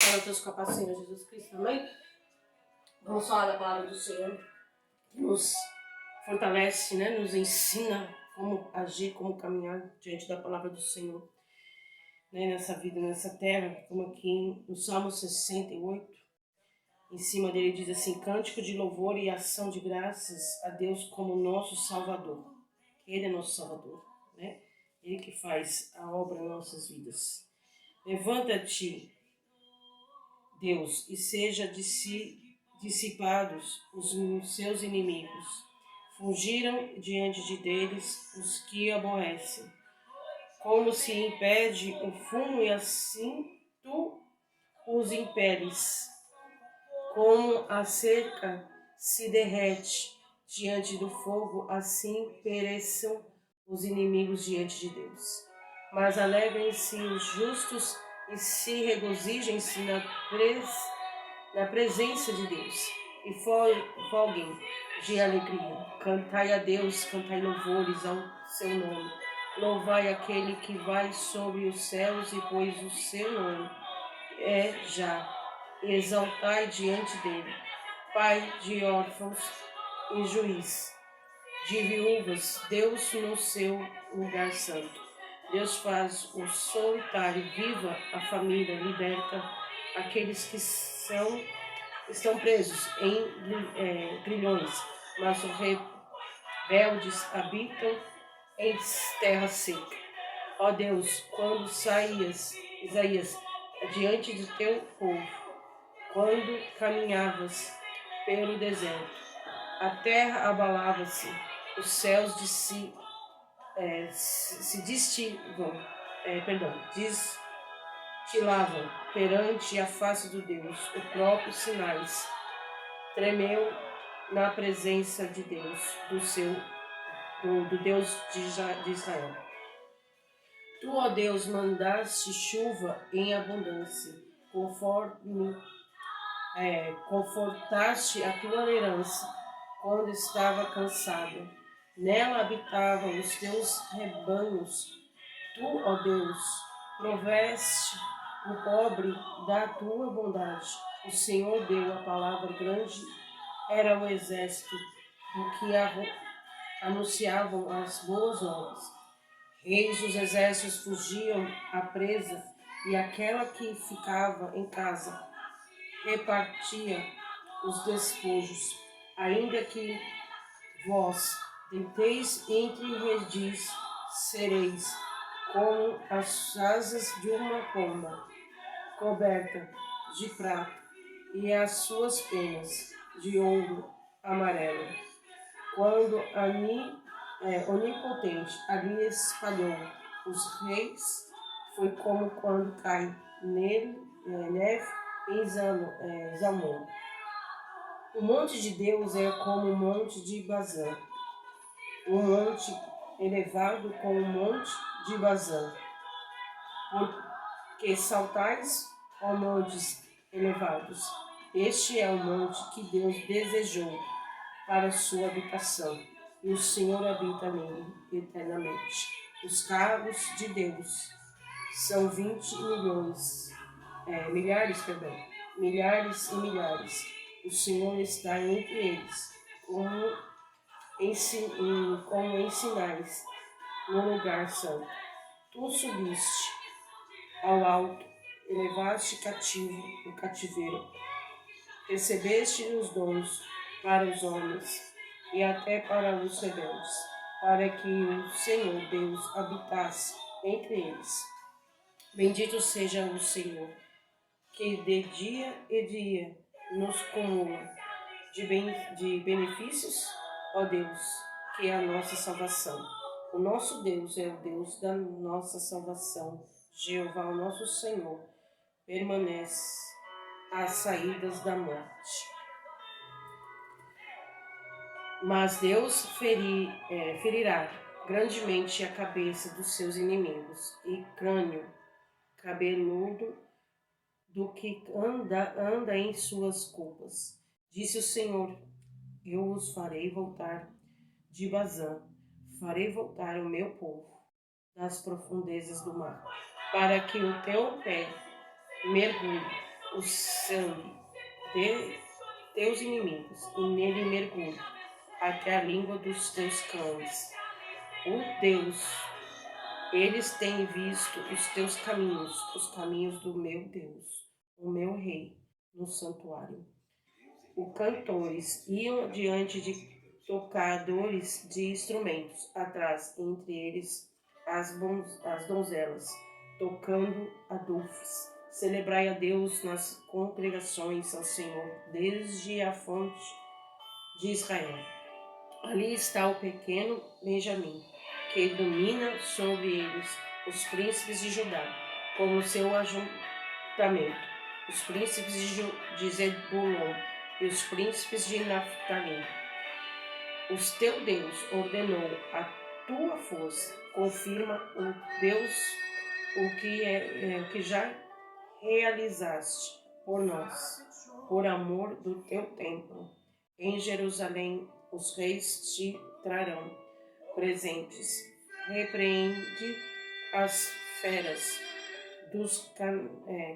Fala Deus com a paz do Senhor Jesus Cristo também. Vamos falar da palavra do Senhor, que nos fortalece, né? Nos ensina como agir, como caminhar diante da palavra do Senhor, né? Nessa vida, nessa terra, como aqui no Salmo 68, em cima dele diz assim: cântico de louvor e ação de graças a Deus como nosso Salvador. Ele é nosso Salvador, né? Ele que faz a obra em nossas vidas. Levanta-te, Deus, e seja dissipados os seus inimigos. Fugiram diante de deles os que aborrecem. Como se impede o fumo e assim tu os impeles. Como a cerca se derrete diante do fogo, assim pereçam os inimigos diante de Deus. Mas alegrem-se os justos e se regozijem-se na presença de Deus, e folguem de alegria. Cantai a Deus, cantai louvores ao seu nome. Louvai aquele que vai sobre os céus e pois o seu nome é já. Exaltai diante dele, Pai de órfãos e juiz de viúvas, Deus no seu lugar santo. Deus faz o solitário, viva a família, liberta aqueles que estão presos em grilhões, mas os rebeldes habitam em terra seca. Ó Deus, quando Isaías, diante de teu povo, quando caminhavas pelo deserto, a terra abalava-se, os céus destilavam perante a face do Deus. O próprio Sinais tremeu na presença de Deus, do Deus de Israel. Tu, ó Deus, mandaste chuva em abundância, confortaste a tua herança quando estava cansada. Nela habitavam os teus rebanhos. Tu, ó Deus, proveste o pobre da tua bondade. O Senhor deu a palavra grande, era o exército do que anunciavam as boas novas. Reis dos exércitos fugiam à presa, e aquela que ficava em casa repartia os despojos. Ainda que vós deiteis entre redis, sereis como as asas de uma pomba, coberta de prata, e as suas penas de ouro amarelo. Quando onipotente ali espalhou os reis, foi como quando cai neve em Zalmon. O monte de Deus é como o monte de Bazã, o monte elevado como o monte de Bazã. Porque saltais, ó montes elevados, este é o monte que Deus desejou para sua habitação, e o Senhor habita nele eternamente. Os carros de Deus são 20 milhares e milhares. O Senhor está entre eles, como em sinais no lugar santo. Tu subiste ao alto, elevaste cativo o cativeiro, recebeste os dons para os homens e até para os rebeldes, para que o Senhor Deus habitasse entre eles. Bendito seja o Senhor, que de dia e dia nos cumula de benefícios, ó Deus, que é a nossa salvação. O nosso Deus é o Deus da nossa salvação. Jeová, o nosso Senhor, permanece às saídas da morte. Mas Deus ferirá grandemente a cabeça dos seus inimigos, e crânio cabeludo do que anda em suas culpas. Disse o Senhor: eu os farei voltar de Bazã, farei voltar o meu povo das profundezas do mar, para que o teu pé mergulhe o sangue de teus inimigos e nele mergulhe até a língua dos teus cães. O Deus, eles têm visto os teus caminhos, os caminhos do meu Deus, o meu rei, no santuário. Os cantores iam diante de tocadores de instrumentos, atrás, entre eles as donzelas, tocando adufes. Celebrai a Deus nas congregações, ao Senhor, desde a fonte de Israel. Ali está o pequeno Benjamim, que domina sobre eles os príncipes de Judá, como seu ajuntamento, os príncipes de Zebulon e os príncipes de Naftali. Os teu Deus ordenou a tua força, confirma o Deus o que já realizaste por nós, por amor do teu templo. Em Jerusalém os reis te trarão presentes. Repreende as feras dos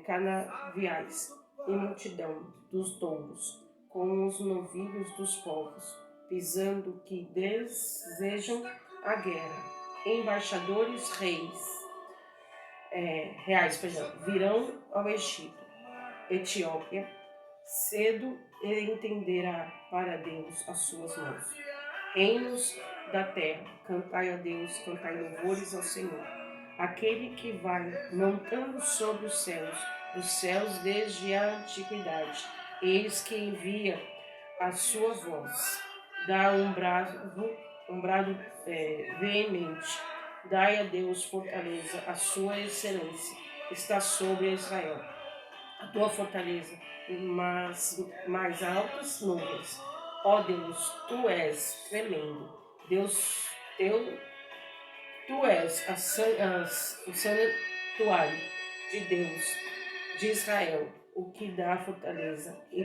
canaviais e multidão dos touros, com os novilhos dos povos, pisando que desejam a guerra. Embaixadores reais, virão ao Egito. Etiópia, cedo ele entenderá para Deus as suas mãos. Reinos da terra, cantai a Deus, cantai louvores ao Senhor. Aquele que vai montando sobre os céus desde a antiguidade. Eis que envia a sua voz, dá um brado veemente. Dai a Deus fortaleza, a sua excelência está sobre Israel. A tua fortaleza, mais altas nuvens. Ó Deus, tu és tremendo. Deus tu és o santuário de Deus de Israel, o que dá fortaleza e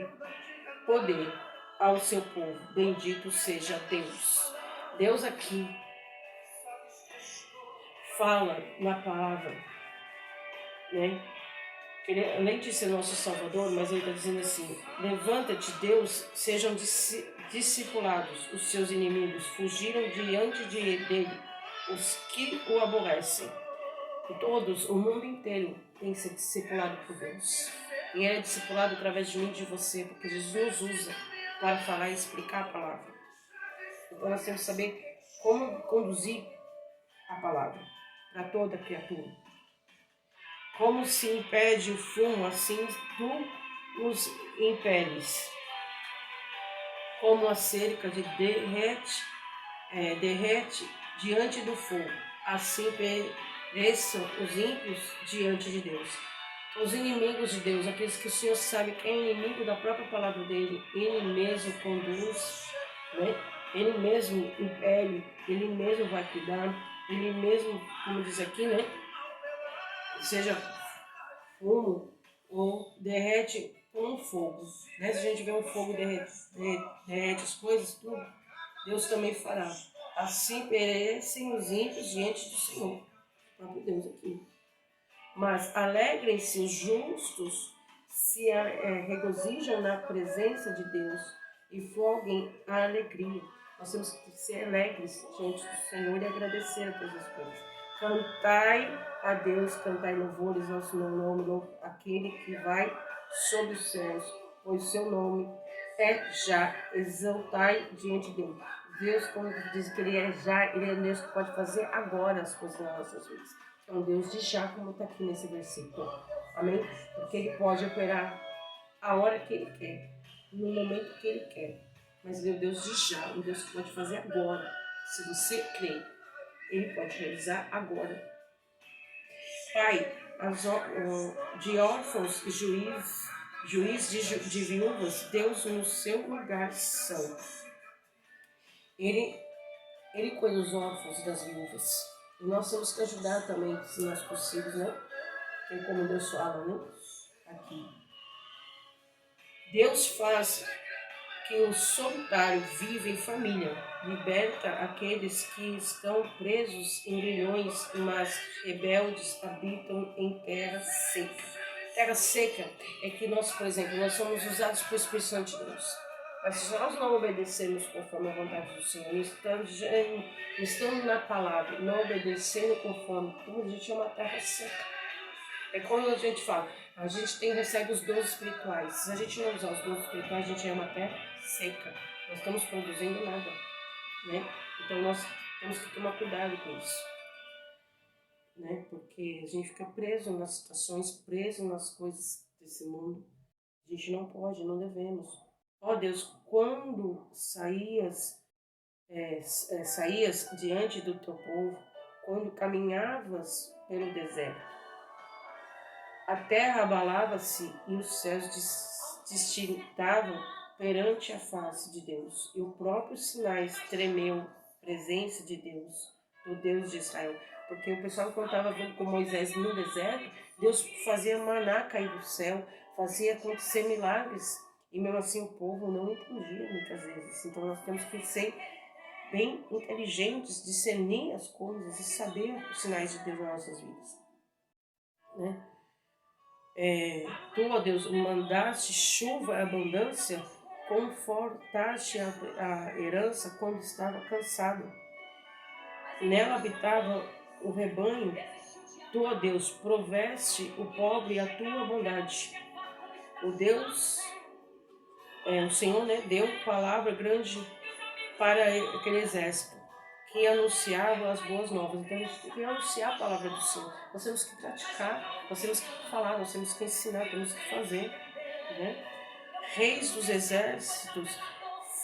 poder ao seu povo. Bendito seja Deus. Deus aqui fala na palavra, né? Ele, além de ser nosso Salvador, mas ele está dizendo assim: levanta-te, Deus, sejam discipulados os seus inimigos, fugiram diante dele os que o aborrecem. E todos, o mundo inteiro, tem que ser discipulado por Deus. E é discipulado através de mim e de você, porque Jesus nos usa para falar e explicar a palavra. Então nós temos que saber como conduzir a palavra para toda criatura. Como se impede o fumo, assim tu os impeles. Como a cerca derrete diante do fogo, assim pereçam os ímpios diante de Deus. Os inimigos de Deus, aqueles que o Senhor sabe que é inimigo da própria palavra dele, ele mesmo conduz, né? Ele mesmo impele, ele mesmo vai cuidar, ele mesmo, como diz aqui, né? Seja fumo ou derrete com fogo. Né? Se a gente vê um fogo derrete as coisas, tudo, Deus também fará. Assim perecem os ímpios diante do Senhor. Próprio Deus aqui. Mas alegrem-se os justos, se regozijam na presença de Deus e folguem a alegria. Nós temos que ser alegres diante do Senhor e agradecer a todas as coisas. Cantai a Deus, cantai louvores ao seu nome, aquele que vai sobre os céus, pois seu nome é já, exaltai diante dele. Deus, quando diz que ele é já, ele é Deus que pode fazer agora as coisas nas nossas vidas. É um Deus de já, como está aqui nesse versículo. Amém? Porque ele pode operar a hora que ele quer, no momento que ele quer. Mas ele é o Deus de já, um Deus que pode fazer agora. Se você crê, ele pode realizar agora. Pai, de órfãos e juiz de viúvas, Deus no seu lugar santo. Ele cuida dos órfãos e das viúvas. E nós temos que ajudar também, se nós possíveis, né? Que como Deus fala, né? Aqui. Deus faz que o solitário vive em família, liberta aqueles que estão presos em grilhões, mas rebeldes habitam em terra seca. terra seca é que nós, por exemplo, nós somos usados pelo Espírito Santo de Deus. Mas se nós não obedecermos conforme a vontade do Senhor, não estamos na palavra, não obedecendo conforme, como a gente é uma terra seca. É como a gente fala, a gente recebe os dons espirituais. Se a gente não usar os dons espirituais, a gente é uma terra seca. Nós estamos produzindo nada, né? Então nós temos que tomar cuidado com isso, né? Porque a gente fica preso nas situações, preso nas coisas desse mundo. A gente não pode, não devemos. Ó Deus, quando saías diante do teu povo, quando caminhavas pelo deserto, a terra abalava-se e os céus distintavam perante a face de Deus. E o próprio Sinai tremeu, presença de Deus, do Deus de Israel. Porque o pessoal, quando estava vendo com Moisés no deserto, Deus fazia maná cair do céu, fazia acontecer milagres. E mesmo assim o povo não entendia muitas vezes. Então nós temos que ser bem inteligentes, discernir as coisas e saber os sinais de Deus nas nossas vidas, né? Tu, ó Deus, mandaste chuva e abundância, confortaste a herança quando estava cansado. Nela habitava o rebanho. Tu, ó Deus, proveste o pobre a tua bondade. O Deus, o Senhor, né, deu palavra grande para aquele exército que anunciava as boas novas. Então a gente tem que anunciar a palavra do Senhor. Nós temos que praticar, nós temos que falar, nós temos que ensinar, temos que fazer, né? Reis dos exércitos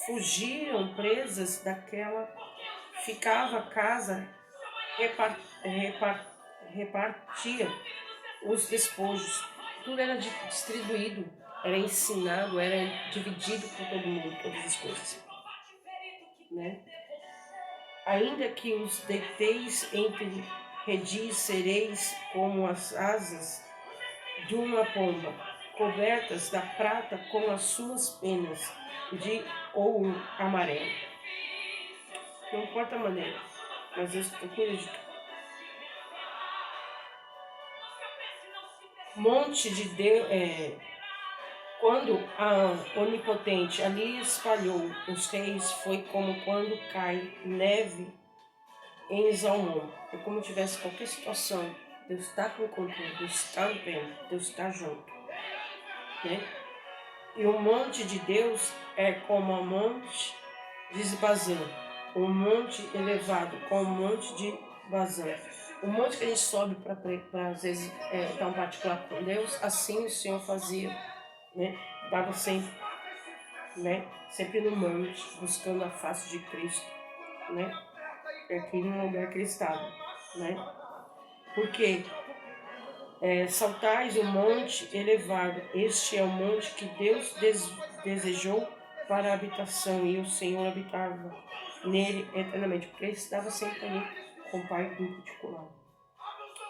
fugiram presas daquela, ficava a casa, repartia os despojos, tudo era distribuído, era ensinado, era dividido por todo mundo, todas as coisas, né? Ainda que os deiteis entre redis, sereis como as asas de uma pomba, cobertas da prata com as suas penas de ouro amarelo. Não importa a maneira, mas Deus procura de tudo. Monte de Deus, quando a Onipotente ali espalhou os reis, foi como quando cai neve em Zalmon. É como se tivesse qualquer situação. Deus está com o controle, Deus está vendo, Deus está junto, né? E o monte de Deus é como o monte de Bazã, um monte elevado, como o monte de Bazã. O monte que a gente sobe para às vezes estar um particular com Deus, assim o Senhor fazia, né? Estava sempre, né? Sempre no monte, buscando a face de Cristo, né? Aqui no lugar que ele estava, né? Porque saltais o monte elevado, este é o monte que Deus desejou para a habitação, e o Senhor habitava nele eternamente, porque ele estava sempre ali com o Pai em particular.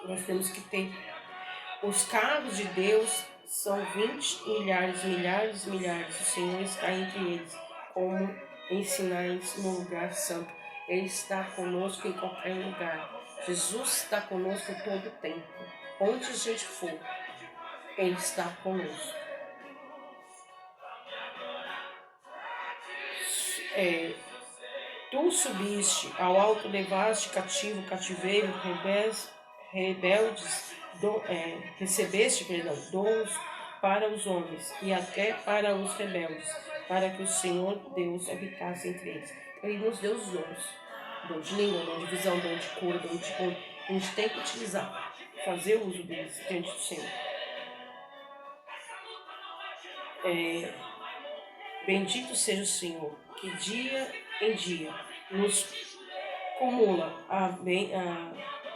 Nós temos que ter os carros de Deus, são 20 milhares, milhares, milhares. O Senhor está entre eles, como em sinais no lugar santo. Ele está conosco em qualquer lugar. Jesus está conosco todo o tempo. Onde a gente for, Ele está conosco. Tu subiste ao alto, levaste cativeiro, rebeldes, recebeste, dons para os homens e até para os rebeldes, para que o Senhor Deus habitasse entre eles. Ele nos deu os dons, dom de língua, dom de visão, dom de cura, dom de cura. A gente tem que utilizar, fazer uso deles diante do Senhor. Bendito seja o Senhor, que dia em dia nos cumula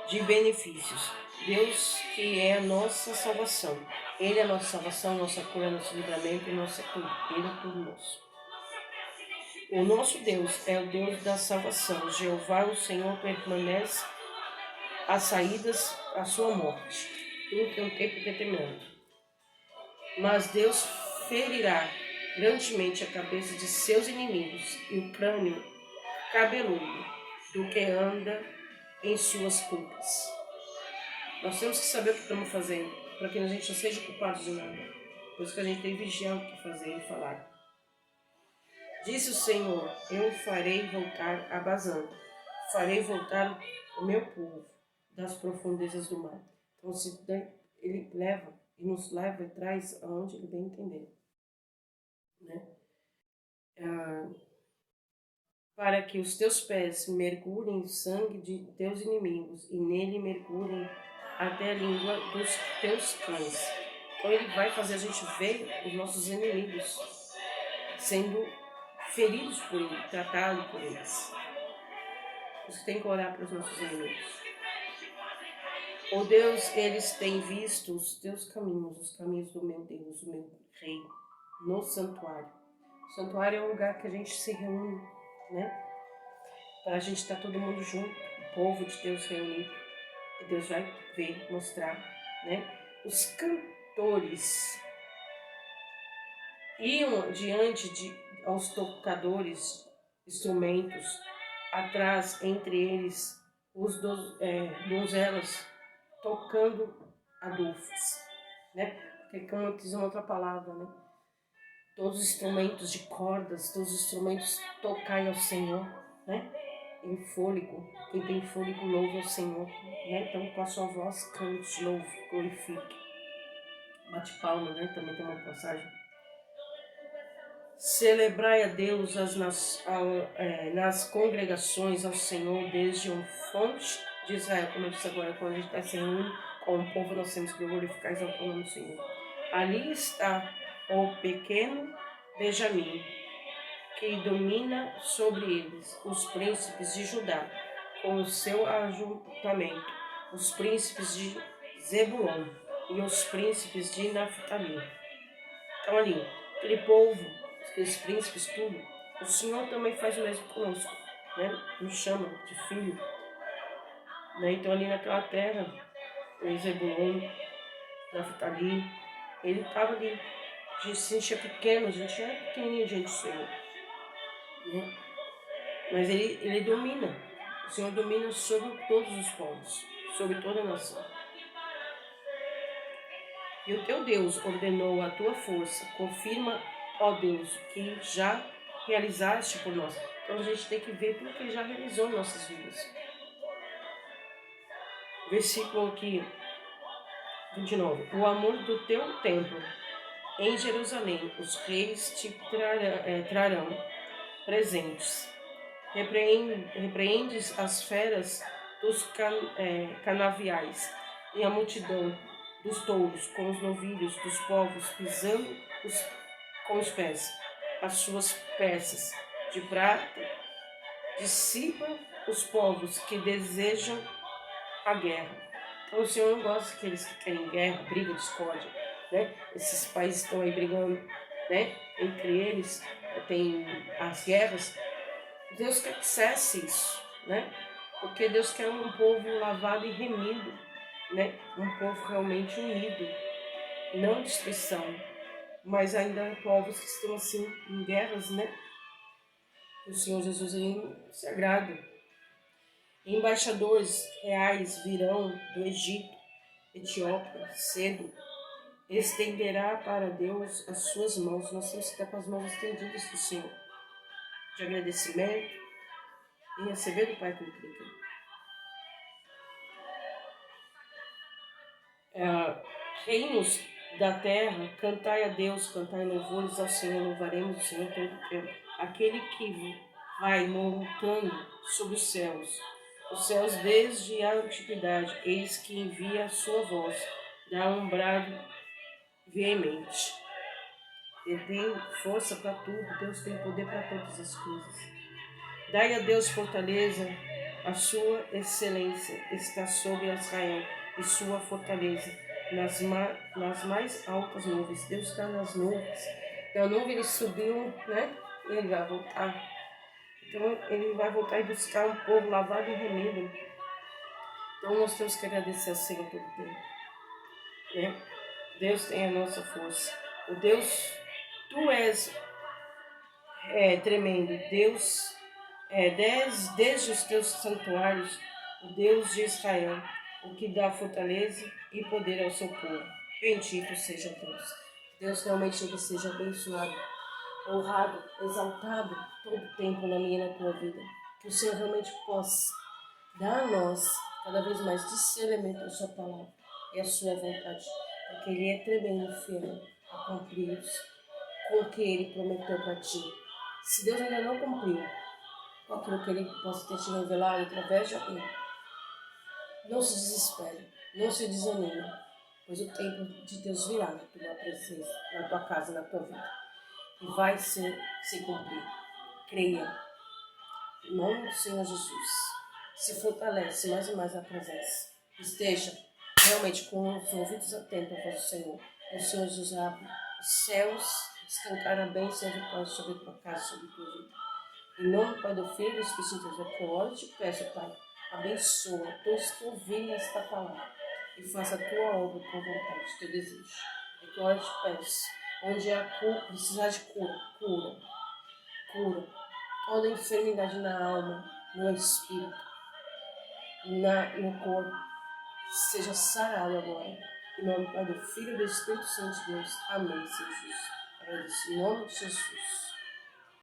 de benefícios. Deus que é a nossa salvação. Ele é a nossa salvação, nossa cura, nosso livramento e nossa tudo. Ele é tudo nosso. O nosso Deus é o Deus da salvação. Jeová, o Senhor, permanece às saídas à sua morte. Tudo tem um tempo determinado. Mas Deus ferirá grandemente a cabeça de seus inimigos e o crânio cabeludo do que anda em suas culpas. Nós temos que saber o que estamos fazendo. para que a gente não seja culpado de nada. Por isso que a gente tem que vigiar o que fazer e falar. Disse o Senhor, eu farei voltar a Bazã, farei voltar o meu povo das profundezas do mar. Então, ele leva e nos leva e traz aonde ele bem entender, né? Para que os teus pés mergulhem o sangue de teus inimigos e nele mergulhem até a língua dos teus cães. Então ele vai fazer a gente ver os nossos inimigos sendo feridos por ele, tratados por eles. Você tem que orar para os nossos inimigos. Ó Deus, eles têm visto os teus caminhos, os caminhos do meu Deus, o meu Rei, no santuário. O santuário é um lugar que a gente se reúne, né? Para a gente estar todo mundo junto, o povo de Deus reunido. E Deus vai ver, mostrar, né? Os cantores iam diante aos tocadores, instrumentos, atrás, entre eles, os donzelas, tocando adufes, né? Porque como diz uma outra palavra, né? Todos os instrumentos de cordas, todos os instrumentos tocai ao Senhor, né? Em fôlego, quem tem fôlego louve ao Senhor, né? Então com a sua voz cante, louve, glorifique. Bate palma, né? Também tem uma passagem. Celebrai a Deus nas congregações ao Senhor desde uma fonte de Israel, como eu disse agora, quando a gente está se reúne com o povo, nós temos que glorificar e exaltar o nome do Senhor. Ali está o pequeno Benjamim, que domina sobre eles, os príncipes de Judá, com o seu ajuntamento, os príncipes de Zebulon e os príncipes de Naftali. Então ali, aquele povo, aqueles príncipes, tudo, o Senhor também faz o mesmo conosco, né? Nos chama de filho. Né? Então ali naquela terra, o Zebulon, Naftali, ele estava ali. A gente se sentia pequeno, a gente era pequenininho diante do Senhor. Né? Mas ele domina. O Senhor domina sobre todos os povos, sobre toda a nação. E o teu Deus ordenou a tua força. Confirma, ó Deus, que já realizaste por nós. Então a gente tem que ver tudo que ele já realizou em nossas vidas. Versículo aqui, 29. O amor do teu templo em Jerusalém, os reis te trarão presentes. Repreendes as feras dos canaviais e a multidão dos touros com os novilhos dos povos pisando com os pés as suas peças de prata. Dissipa os povos que desejam a guerra. Então o Senhor não gosta daqueles que querem guerra, briga, discórdia, né? Esses países estão aí brigando, né? Entre eles tem as guerras. Deus quer que cesse isso, né? Porque Deus quer um povo lavado e remido, né? Um povo realmente unido, não destruição, mas ainda povos que estão assim em guerras, né? O Senhor Jesus se agrada. Embaixadores reais virão do Egito, Etiópia, cedo. Estenderá para Deus as suas mãos. Nós temos que estar com as mãos estendidas para o Senhor, de agradecimento e receber do Pai aquilo que Ele quer. Reinos da terra, cantai a Deus, cantai louvores ao Senhor, louvaremos o Senhor todo o tempo. Aquele que vai montando sobre os céus desde a antiguidade, eis que envia a sua voz, dá um brado veemente. Ele tem força para tudo, Deus tem poder para todas as coisas. Dai a Deus fortaleza, a sua excelência está sobre Israel e sua fortaleza nas mais altas nuvens. Deus está nas nuvens. Na nuvem ele subiu, né? E ele vai voltar. Então ele vai voltar e buscar um povo lavado e remido. Então nós temos que agradecer ao Senhor todo o tempo. Né? Deus tem a nossa força. O Deus, tu és tremendo. Deus, desde os teus santuários, o Deus de Israel, o que dá fortaleza e poder ao seu povo. Bendito seja Deus. Deus realmente Ele seja abençoado, honrado, exaltado todo o tempo na minha e na tua vida. Que o Senhor realmente possa dar a nós cada vez mais discernimento da sua palavra e a sua vontade, porque Ele é tremendo fiel a cumprir com o que Ele prometeu para ti. Se Deus ainda não cumpriu com aquilo que Ele possa ter te revelado através de alguém, não se desespere, não se desanime, pois o tempo de Deus virá na tua presença, na tua casa, na tua vida, e vai se cumprir. Creia, em nome do Senhor Jesus. Se fortalece mais e mais na presença. Esteja realmente com os ouvidos atentos à voz do Senhor. O Senhor Jesus abre os céus, escancara a bênção e vitória sobre a tua casa, sobre a tua vida. Em nome do Pai, do Filho e do Espírito Santo, eu oro e te peço, Pai, abençoa todos que ouvirem esta palavra e faça a tua obra com vontade, teu desejo. É que eu oro e te peço, onde há precisar de cura. Toda enfermidade na alma, no espírito, no corpo, seja sarado agora. Em nome do Pai, do Filho e do Espírito Santo de Deus. Amém, Senhor Jesus. Agradeço em nome de Jesus.